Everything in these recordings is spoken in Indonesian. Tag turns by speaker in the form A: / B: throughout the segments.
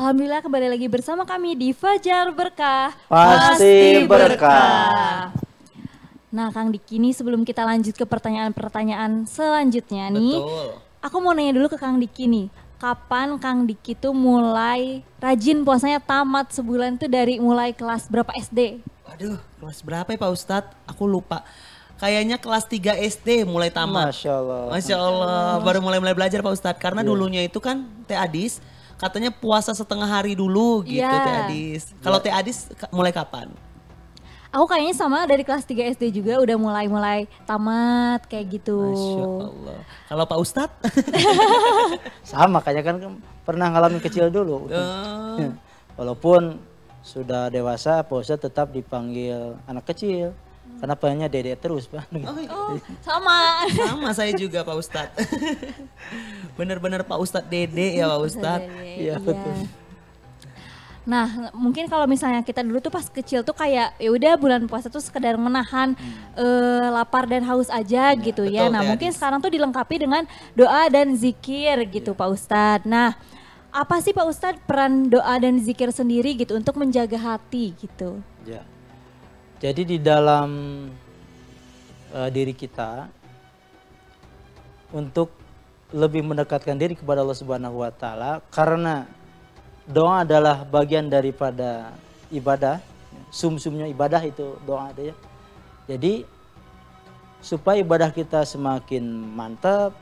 A: Alhamdulillah kembali lagi bersama kami di Fajar Berkah.
B: Pasti berkah.
A: Nah Kang Diki nih sebelum kita lanjut ke pertanyaan-pertanyaan selanjutnya nih.
C: Betul.
A: Aku mau nanya dulu ke Kang Diki nih. Kapan Kang Diki tuh mulai rajin puasanya tamat sebulan tuh dari mulai kelas berapa SD?
C: Waduh, kelas berapa ya Pak Ustadz? Aku lupa. Kayaknya kelas 3 SD mulai tamat.
B: Masya Allah.
C: Masya Allah, baru mulai belajar Pak Ustadz. Karena dulunya itu kan Teh Adis, katanya puasa setengah hari dulu gitu
A: Iya.
C: Teh Adis. Kalau Teh Adis mulai kapan?
A: Aku kayaknya sama dari kelas 3 SD juga udah mulai tamat kayak gitu.
C: Masya Allah. Kalau Pak Ustadz?
B: Sama kayaknya kan pernah ngalamin kecil dulu.
C: Oh.
B: Walaupun sudah dewasa, Pak Ustadz tetap dipanggil anak kecil. Karena pengennya dedek terus, Pak.
A: Oh, sama.
C: Sama saya juga Pak Ustadz. Bener-bener Pak Ustadz Dede ya Pak Ustadz.
B: Iya, betul.
A: Nah, mungkin kalau misalnya kita dulu tuh pas kecil tuh kayak ya udah bulan puasa tuh sekedar menahan lapar dan haus aja gitu ya.
C: betul,
A: Nah,
C: Teh
A: mungkin
C: Adis.
A: sekarang tuh dilengkapi dengan doa dan zikir gitu Pak Ustadz. Nah, apa sih Pak Ustadz peran doa dan zikir sendiri gitu untuk menjaga hati gitu?
B: Ya. Jadi di dalam diri kita untuk lebih mendekatkan diri kepada Allah Subhanahu wa taala karena doa adalah bagian daripada ibadah, sumsumnya ibadah itu doa ada ya. Jadi supaya ibadah kita semakin mantap,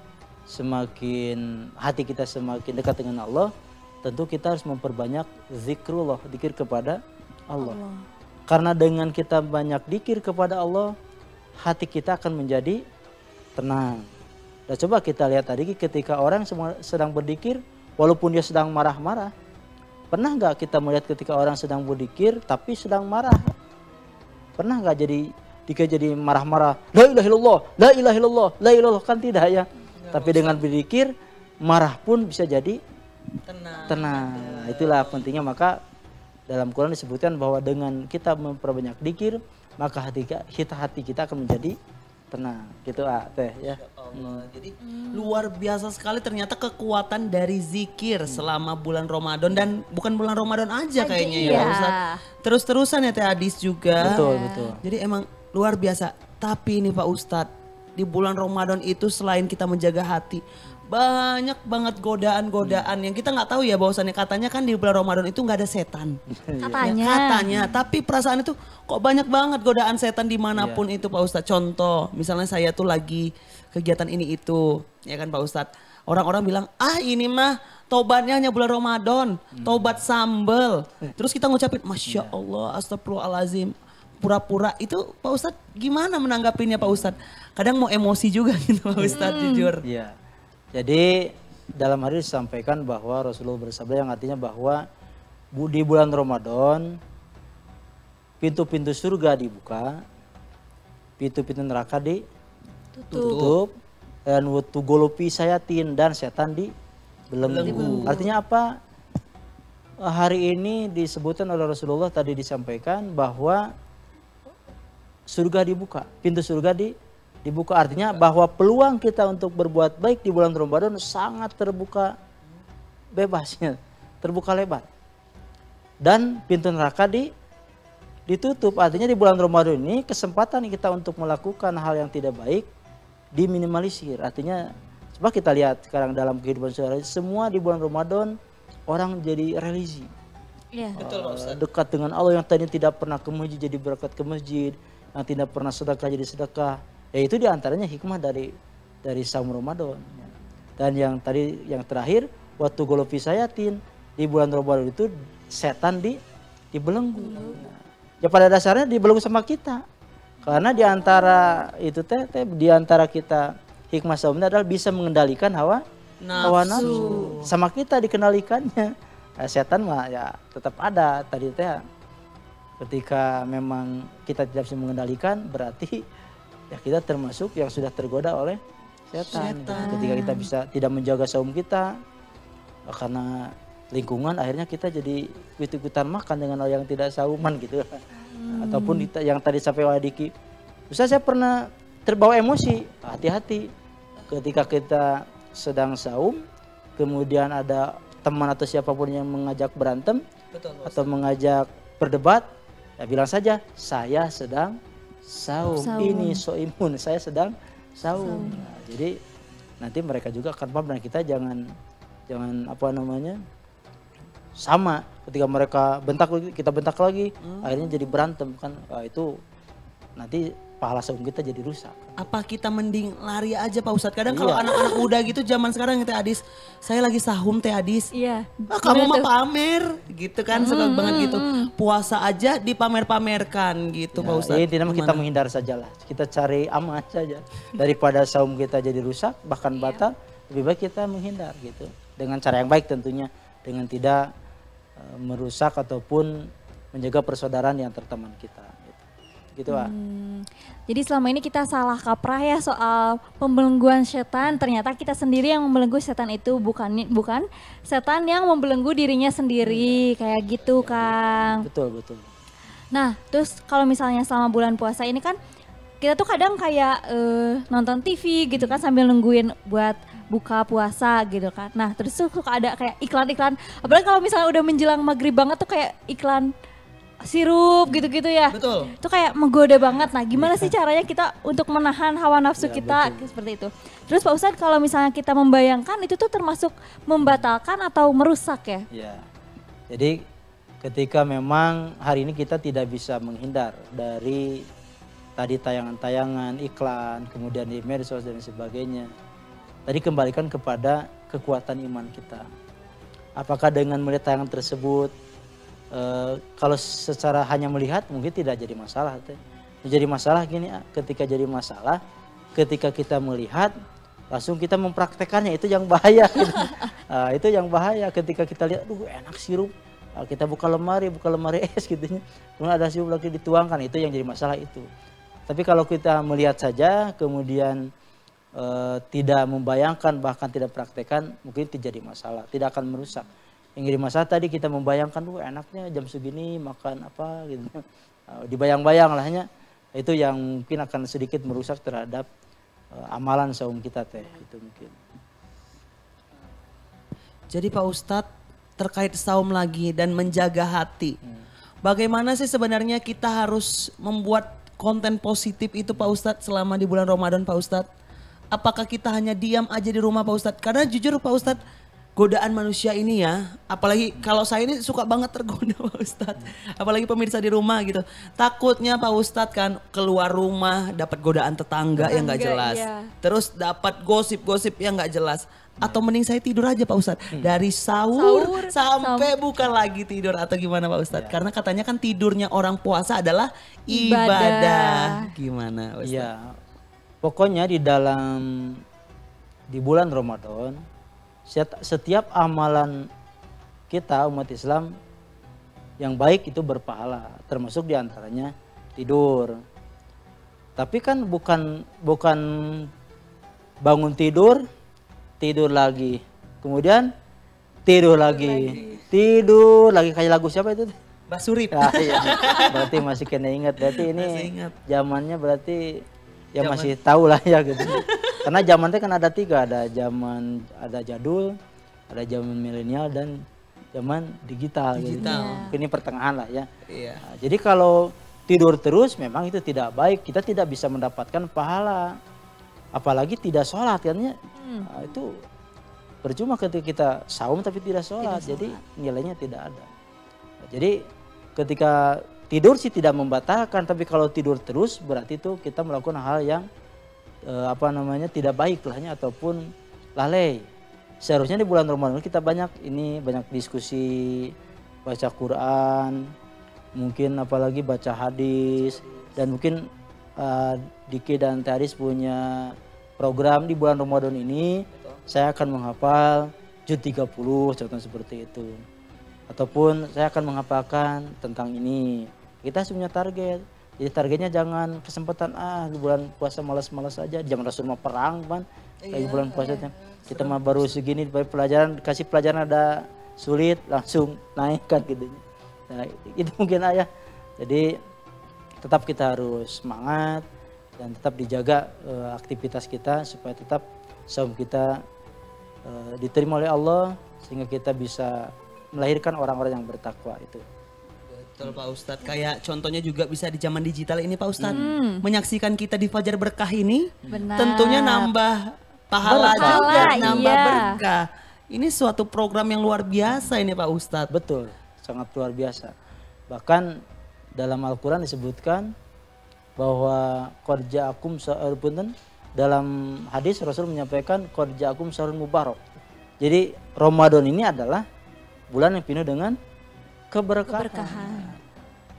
B: semakin hati kita semakin dekat dengan Allah, tentu kita harus memperbanyak zikrullah, zikir kepada Allah. Karena dengan kita banyak zikir kepada Allah, hati kita akan menjadi tenang. Dan coba kita lihat tadi ketika orang sedang berzikir, walaupun dia sedang marah-marah, pernah nggak kita melihat ketika orang sedang berzikir tapi sedang marah? Pernah nggak jadi marah-marah? La ilaha illallah, la ilaha illallah, la ilaha illallah, kan tidak ya. Tapi dengan berzikir marah pun bisa jadi tenang. Nah, itulah pentingnya, maka dalam Quran disebutkan bahwa dengan kita memperbanyak zikir, maka hati kita akan menjadi tenang. Gitu Teh ya.
C: Allah. Jadi luar biasa sekali ternyata kekuatan dari zikir selama bulan Ramadan, dan bukan bulan Ramadan aja kayaknya ya
A: iya.
C: Pak Ustadz. Terus-terusan ya Teh Adis juga.
B: Betul, betul.
C: Jadi emang luar biasa. Tapi ini Pak Ustadz, di bulan Ramadan itu selain kita menjaga hati, banyak banget godaan-godaan yang kita nggak tahu ya, bahwasannya katanya kan di bulan Ramadan itu nggak ada setan.
A: Katanya.
C: Ya, katanya, tapi perasaan itu kok banyak banget godaan setan dimanapun itu Pak Ustadz. Contoh, misalnya saya tuh lagi kegiatan ini itu, ya kan Pak Ustadz. Orang-orang bilang, ini mah tobatnya hanya bulan Ramadan, tobat sambel. Terus kita ngucapin, Masya Allah, astagfirullahaladzim. Pura-pura itu Pak Ustadz gimana menanggapinya Pak Ustadz? Kadang mau emosi juga gitu Pak Ustadz, jujur.
B: Iya. Jadi dalam hadis disampaikan bahwa Rasulullah bersabda yang artinya bahwa di bulan Ramadan pintu-pintu surga dibuka, pintu-pintu neraka ditutup, dan waktu golopi sayatin dan setan dibelenggu. Artinya apa? Hari ini disebutkan oleh Rasulullah, tadi disampaikan bahwa surga dibuka, pintu surga dibuka, artinya bahwa peluang kita untuk berbuat baik di bulan Ramadan sangat terbuka bebasnya, terbuka lebar. Dan pintu neraka ditutup, artinya di bulan Ramadan ini kesempatan kita untuk melakukan hal yang tidak baik diminimalisir. Artinya coba kita lihat sekarang dalam kehidupan sehari-hari, semua di bulan Ramadan orang jadi religi.
A: Iya.
C: Betul Pak Ustadz.
B: Dekat dengan Allah, yang tadinya tidak pernah ke masjid jadi berangkat ke masjid, yang tidak pernah sedekah jadi sedekah. Ya itu diantaranya hikmah dari saum Ramadan. Dan yang terakhir, waktu golofi sayatin, di bulan Ramadan itu setan dibelenggu. Ya pada dasarnya dibelenggu sama kita. Karena diantara itu diantara kita hikmah saumnya adalah bisa mengendalikan hawa nafsu. Sama kita dikendalikannya. Nah, setan mah ya tetap ada tadi teh. Ketika memang kita tidak bisa mengendalikan, berarti ya kita termasuk yang sudah tergoda oleh setan. Ketika kita bisa tidak menjaga saum kita, karena lingkungan, akhirnya kita jadi ikut-ikutan makan dengan orang yang tidak sauman gitu. Ataupun yang tadi sampai Wadiki, Ustaz saya pernah terbawa emosi. Hati-hati ketika kita sedang saum, kemudian ada teman atau siapapun yang mengajak berantem
C: Betul, Pak
B: atau mengajak berdebat, ya bilang saja saya sedang saum. Ini soimun, saya sedang saum. Nah, jadi nanti mereka juga akan paham dan kita jangan apa namanya sama ketika mereka bentak kita bentak lagi, akhirnya jadi berantem kan. Itu nanti pahala saum kita jadi rusak.
C: Apa kita mending lari aja Pak Ustadz? Kadang kalau anak-anak muda gitu zaman sekarang Teh Adis, saya lagi sahum Teh Adis.
A: Iya.
C: Kamu mah pamer gitu kan, suka banget gitu. Puasa aja dipamer-pamerkan gitu Pak Ustadz.
B: Intinya kita menghindar sajalah. Kita cari aman saja. Daripada saum kita jadi rusak bahkan batal, lebih baik kita menghindar gitu. Dengan cara yang baik tentunya, dengan tidak merusak ataupun menjaga persaudaraan yang terteman kita. Gitu Pak.
A: Jadi selama ini kita salah kaprah ya soal pembelengguan setan. Ternyata kita sendiri yang membelenggu setan itu, bukan setan yang membelenggu dirinya sendiri. Kayak gitu Kang.
B: Betul.
A: Nah terus kalau misalnya selama bulan puasa ini kan kita tuh kadang kayak nonton TV gitu kan sambil nungguin buat buka puasa gitu kan. Nah terus tuh suka ada kayak iklan-iklan. Apalagi kalau misalnya udah menjelang maghrib banget tuh kayak iklan sirup gitu-gitu ya.
C: Betul.
A: Itu kayak menggoda banget. Nah gimana sih caranya kita untuk menahan hawa nafsu kita seperti itu. Terus Pak Ustadz kalau misalnya kita membayangkan itu tuh termasuk membatalkan atau merusak ya?
B: Iya. Jadi ketika memang hari ini kita tidak bisa menghindar dari tadi tayangan-tayangan, iklan, kemudian di medsos dan sebagainya. Tadi kembalikan kepada kekuatan iman kita. Apakah dengan melihat tayangan tersebut, kalau secara hanya melihat mungkin tidak jadi masalah. Jadi masalah gini, ketika jadi masalah, ketika kita melihat langsung kita mempraktekannya, itu yang bahaya. Gitu. Itu yang bahaya ketika kita lihat, aduh enak sirup, kita buka lemari es gitu. Kemudian ada sirup lagi dituangkan, itu yang jadi masalah itu. Tapi kalau kita melihat saja, kemudian tidak membayangkan, bahkan tidak praktekkan, mungkin tidak jadi masalah, tidak akan merusak. Yang jadi masalah tadi kita membayangkan, enaknya jam segini makan apa gitu. Dibayang-bayang lahnya, itu yang mungkin akan sedikit merusak terhadap amalan saum kita teh. Itu mungkin.
C: Jadi Pak Ustadz terkait saum lagi dan menjaga hati. Bagaimana sih sebenarnya kita harus membuat konten positif itu Pak Ustadz selama di bulan Ramadan Pak Ustadz? Apakah kita hanya diam aja di rumah Pak Ustadz? Karena jujur Pak Ustadz, godaan manusia ini ya, apalagi kalau saya ini suka banget tergoda Pak Ustadz. Apalagi pemirsa di rumah gitu. Takutnya Pak Ustadz kan keluar rumah dapat godaan tetangga yang gak jelas. Iya. Terus dapat gosip-gosip yang gak jelas. Atau mending saya tidur aja Pak Ustadz. Dari sahur sampai bukan lagi tidur atau gimana Pak Ustadz. Karena katanya kan tidurnya orang puasa adalah ibadah. Gimana Pak Ustadz?
B: Ya, pokoknya di bulan Ramadan, setiap amalan kita umat Islam yang baik itu berpahala, termasuk diantaranya tidur. Tapi kan bukan bangun tidur lagi, kemudian tidur lagi kayak lagu siapa itu?
C: Basurip.
B: Iya. Berarti masih kena ingat. Berarti ini zamannya berarti ya masih tahu lah ya gitu. Karena zamannya kan ada 3, ada jadul, ada zaman milenial dan zaman digital. Gitu. Mungkin ini pertengahan lah ya.
C: Iya.
B: Nah, jadi kalau tidur terus memang itu tidak baik, kita tidak bisa mendapatkan pahala. Apalagi tidak sholat kan ya. Nah, itu percuma ketika kita saum tapi tidak sholat, jadi nilainya tidak ada. Nah, jadi ketika tidur sih tidak membatalkan, tapi kalau tidur terus berarti itu kita melakukan hal yang tidak baik lahnya ataupun lalai. Seharusnya di bulan Ramadan kita banyak diskusi, baca Quran, mungkin apalagi baca hadis, dan mungkin Diki dan Teh Adis punya program di bulan Ramadan ini. Saya akan menghafal juz 30 contoh seperti itu. Ataupun saya akan menghafalkan tentang ini. Kita punya target. Jadi targetnya jangan kesempatan di bulan puasa malas-malas aja. Zaman Rasul mah perang kan. Lagi bulan puasa kita mah baru segini kasih pelajaran ada sulit langsung naik kan gitu. Nah, itu mungkin ayah. Jadi tetap kita harus semangat dan tetap dijaga aktivitas kita supaya tetap saum kita diterima oleh Allah sehingga kita bisa melahirkan orang-orang yang bertakwa itu.
C: Betul Pak Ustadz, kayak contohnya juga bisa di zaman digital ini Pak Ustadz. Menyaksikan kita di Fajar Berkah ini
A: Benar.
C: tentunya nambah pahala
A: Berkah.
C: juga, nambah
A: Iya.
C: berkah. Ini suatu program yang luar biasa ini Pak Ustadz.
B: Betul, sangat luar biasa. Bahkan dalam Al-Quran disebutkan bahwa qad ja'akum punten, dalam hadis Rasul menyampaikan qad ja'akum syahrun mubarak. Jadi Ramadan ini adalah bulan yang penuh dengan keberkahan.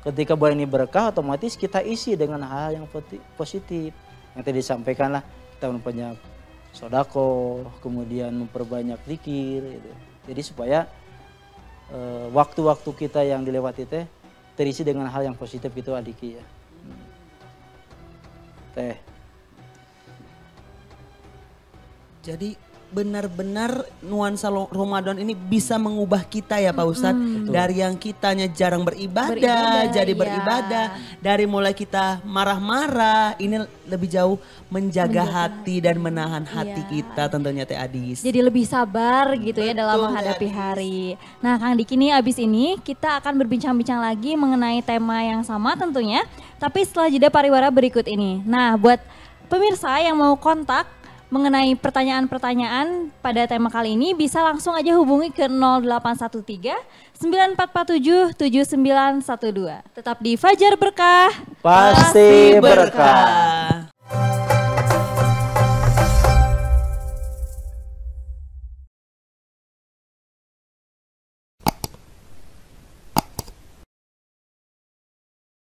B: Ketika bulan ini berkah, otomatis kita isi dengan hal yang positif. Yang tadi disampaikan lah, kita memperbanyak sodako, kemudian memperbanyak zikir. Gitu. Jadi supaya waktu-waktu kita yang dilewati teh terisi dengan hal yang positif gitu adiki ya. Teh.
C: Jadi benar-benar nuansa Ramadan ini bisa mengubah kita ya Pak Ustadz. Dari yang kitanya jarang beribadah jadi
A: iya.
C: beribadah. Dari mulai kita marah-marah, ini lebih jauh menjaga hati dan menahan hati kita tentunya Teh Adis.
A: Jadi lebih sabar gitu ya dalam
C: Betul,
A: menghadapi
C: Teh Adis.
A: hari. Nah Kang Diki nih abis ini kita akan berbincang-bincang lagi mengenai tema yang sama tentunya. Tapi setelah jeda pariwara berikut ini. Nah buat pemirsa yang mau kontak mengenai pertanyaan-pertanyaan pada tema kali ini bisa langsung aja hubungi ke 0813 9447 7912. Tetap di Fajar Berkah.
B: Pasti berkah.